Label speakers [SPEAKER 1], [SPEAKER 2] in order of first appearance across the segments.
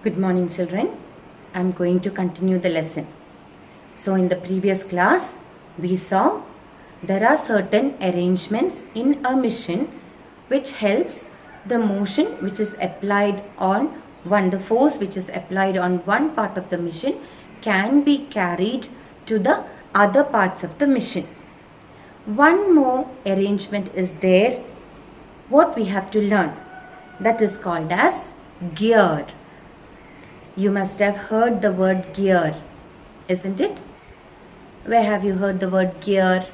[SPEAKER 1] Good morning, children. I'm going to continue the lesson. So in the previous class, we saw there are certain arrangements in a machine which helps the motion which is applied on the force which is applied on one part of the machine can be carried to the other parts of the machine. One more arrangement is there, what we have to learn, that is called as gear. You must have heard the word gear, isn't it? Where have you heard the word gear?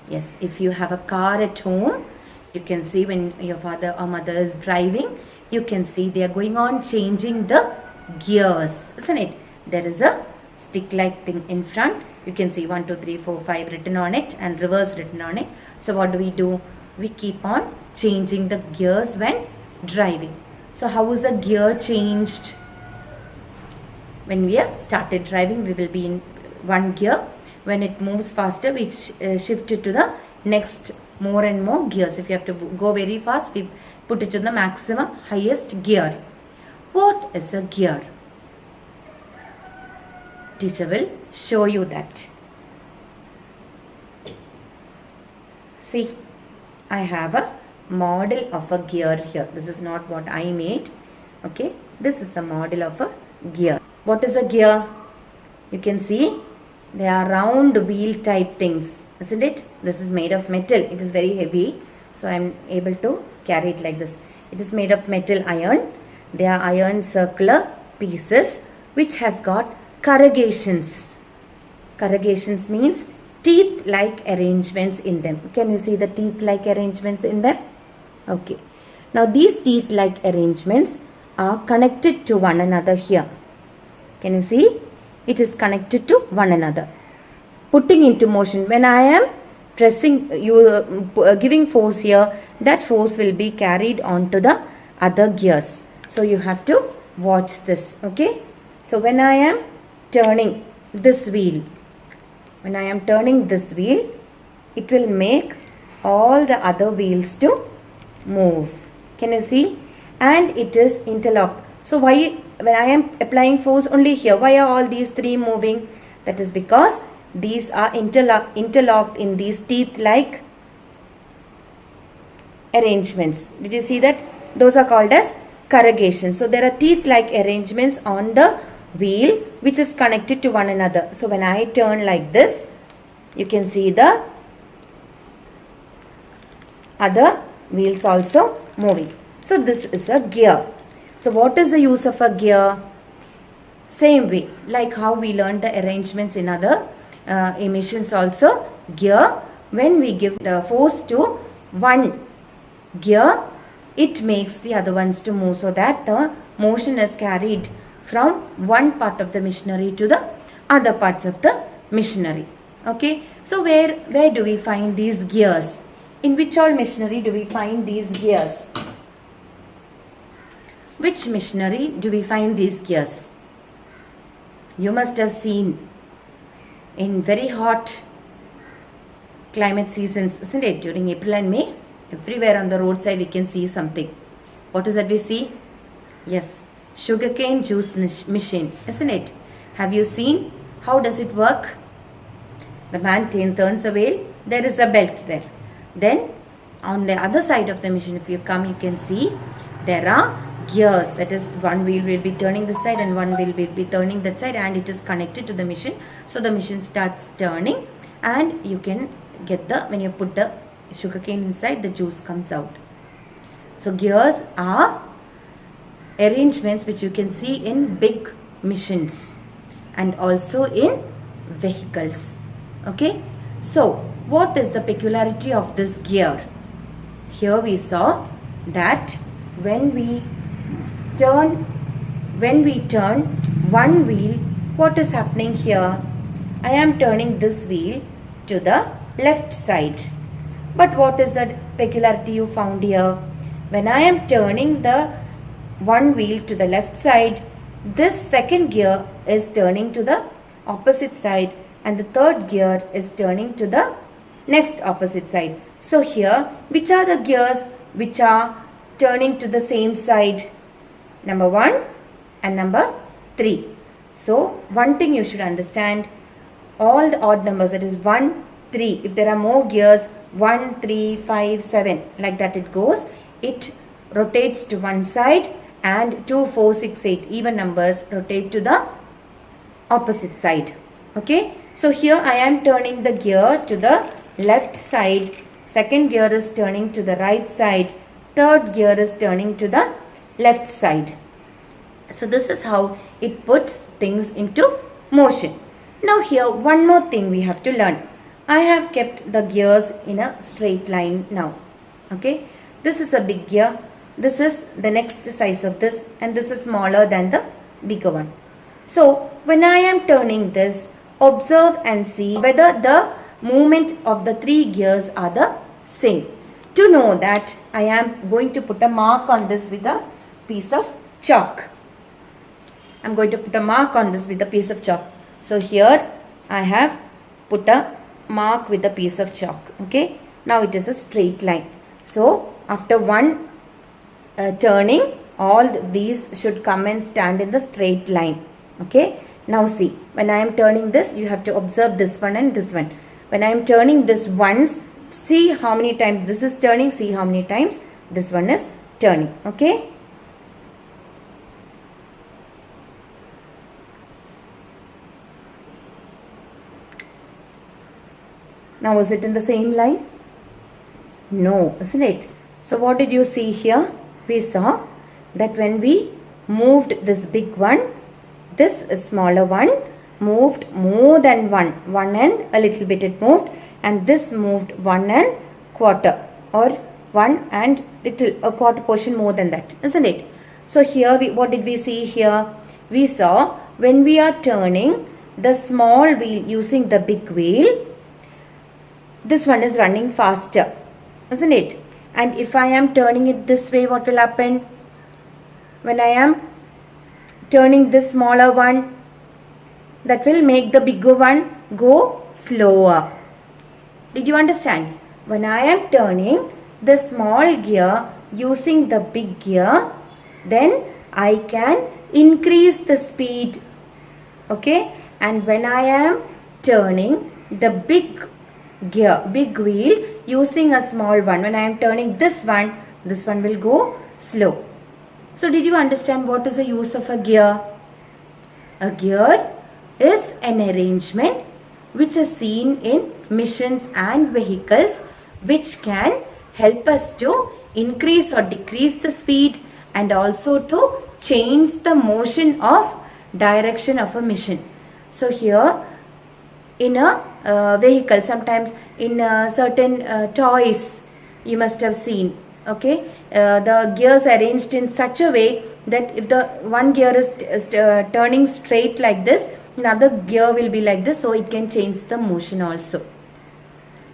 [SPEAKER 1] Yes, if you have a car at home, you can see when your father or mother is driving, you can see they are going on changing the gears, isn't it? There is a stick-like thing in front. You can see 1, 2, 3, 4, 5 written on it and reverse written on it. So what do? We keep on changing the gears when driving. So how is the gear changed? When we have started driving, we will be in one gear. When it moves faster, we shift it to the next more and more gears. If you have to go very fast, we put it to the maximum highest gear. What is a gear? Teacher will show you that. See, I have a model of a gear here. This is not what I made. Okay, this is a model of a gear. What is a gear? You can see they are round wheel type things, isn't it? This is made of metal. It is very heavy, so I am able to carry it like this. It is made of metal iron. They are iron circular pieces which has got corrugations. Corrugations means teeth-like arrangements in them. Can you see the teeth-like arrangements in them? Okay. Now these teeth-like arrangements are connected to one another here. Can you see? It is connected to one another. Putting into motion. When I am pressing, giving force here, that force will be carried on to the other gears. So you have to watch this. Okay. So when I am turning this wheel, it will make all the other wheels to move. Can you see? And it is interlocked. So why, when I am applying force only here, why are all these three moving? That is because these are interlocked in these teeth-like arrangements. Did you see that? Those are called as corrugations. So there are teeth-like arrangements on the wheel which is connected to one another. So when I turn like this, you can see the other wheels also moving. So this is a gear. So what is the use of a gear? Same way, like how we learned the arrangements in other emissions also, gear, when we give the force to one gear, it makes the other ones to move, so that the motion is carried from one part of the machinery to the other parts of the machinery. Okay, so where do we find these gears? In which all machinery do we find these gears? Which machinery do we find these gears? You must have seen in very hot climate seasons, isn't it? During April and May, everywhere on the roadside we can see something. What is that we see? Yes, sugarcane juice machine, isn't it? Have you seen? How does it work? The man turns a wheel, there is a belt there. Then on the other side of the machine, if you come, you can see there are gears. That is, one wheel will be turning this side and one wheel will be turning that side, and it is connected to the machine. So the machine starts turning and you can get the, when you put the sugarcane inside, the juice comes out. So gears are arrangements which you can see in big machines and also in vehicles. Okay. So what is the peculiarity of this gear? Here we saw that when we turn one wheel, what is happening here? I am turning this wheel to the left side. But what is the peculiarity you found here? When I am turning the one wheel to the left side, this second gear is turning to the opposite side and the third gear is turning to the next opposite side. So here, which are the gears which are turning to the same side? Number 1, and number 3. So one thing you should understand, all the odd numbers, that is 1, 3, if there are more gears, 1, 3, 5, 7, like that it goes, it rotates to one side, and 2, 4, 6, 8 even numbers rotate to the opposite side. Okay, so here I am turning the gear to the left side, second gear is turning to the right side, third gear is turning to the left side. So this is how it puts things into motion. Now here one more thing we have to learn. I have kept the gears in a straight line now. Okay, this is a big gear, this is the next size of this, and this is smaller than the bigger one. So when I am turning this, observe and see whether the movement of the 3 gears are the same. To know that, I am going to put a mark on this with a piece of chalk. I am going to put a mark on this with a piece of chalk. So here I have put a mark with a piece of chalk. Okay, now it is a straight line. So after one turning, all these should come and stand in the straight line. Okay, now see, when I am turning this, you have to observe this one and this one. When I am turning this once, see how many times this is turning, see how many times this one is turning. Okay, now is it in the same line? No, isn't it? So what did you see here? We saw that when we moved this big one, this smaller one moved more than one and a little bit it moved, and this moved 1 and quarter, or 1 and little, a quarter portion more than that, isn't it? So here what did we see here? We saw when we are turning the small wheel using the big wheel, this one is running faster, isn't it? And if I am turning it this way, what will happen? When I am turning this smaller one, that will make the bigger one go slower. Did you understand? When I am turning the small gear using the big gear, then I can increase the speed. Okay, and when I am turning the big gear, big wheel using a small one, when I am turning this one will go slow. So did you understand what is the use of a gear? A gear is an arrangement which is seen in machines and vehicles, which can help us to increase or decrease the speed, and also to change the motion of direction of a machine. So here in a vehicle, sometimes in certain toys you must have seen, okay, the gears arranged in such a way that if the one gear is turning straight like this, another gear will be like this, so it can change the motion also.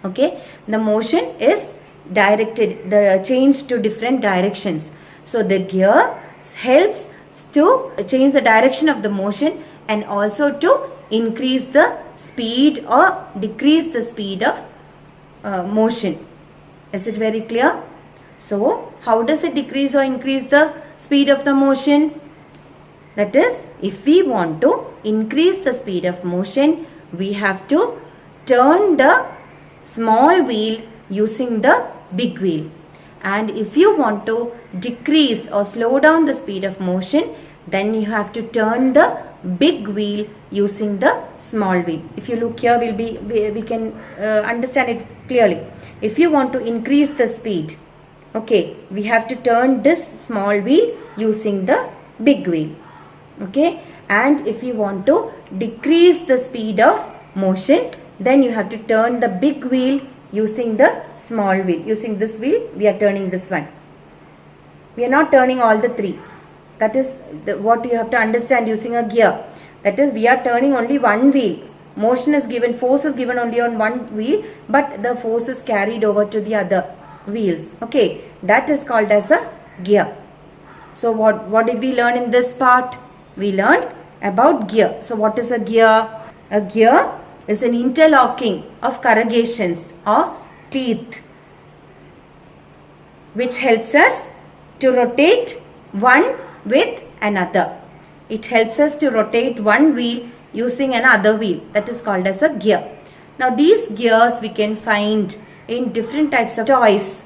[SPEAKER 1] Okay, the motion is directed, the change to different directions. So the gear helps to change the direction of the motion, and also to increase the speed or decrease the speed of motion. Is it very clear? So how does it decrease or increase the speed of the motion? That is, if we want to increase the speed of motion, we have to turn the small wheel using the big wheel. And if you want to decrease or slow down the speed of motion, then you have to turn the big wheel using the small wheel. If you look here, we can understand it clearly. If you want to increase the speed, okay, we have to turn this small wheel using the big wheel. Okay, and if you want to decrease the speed of motion, then you have to turn the big wheel using the small wheel. Using this wheel, we are turning this one. We are not turning all the three. That is what you have to understand using a gear. That is, we are turning only one wheel. Motion is given, force is given only on one wheel, but the force is carried over to the other wheels. Okay, that is called as a gear. So what did we learn in this part? We learned about gear. So what is a gear? A gear is an interlocking of corrugations or teeth, which helps us to rotate one with another. It helps us to rotate one wheel using another wheel, that is called as a gear. Now these gears we can find in different types of toys,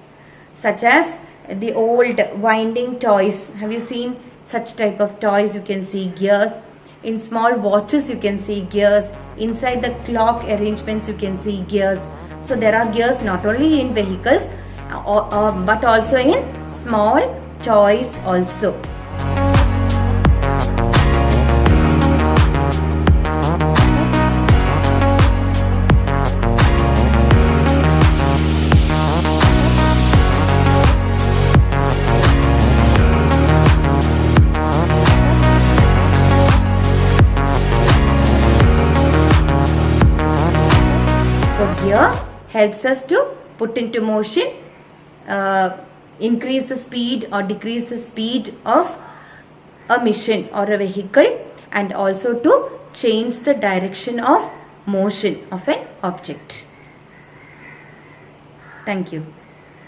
[SPEAKER 1] such as the old winding toys. Have you seen such type of toys? You can see gears. In small watches you can see gears. Inside the clock arrangements you can see gears. So there are gears not only in vehicles but also in small toys also. Gear helps us to put into motion, increase the speed or decrease the speed of a machine or a vehicle, and also to change the direction of motion of an object. Thank you.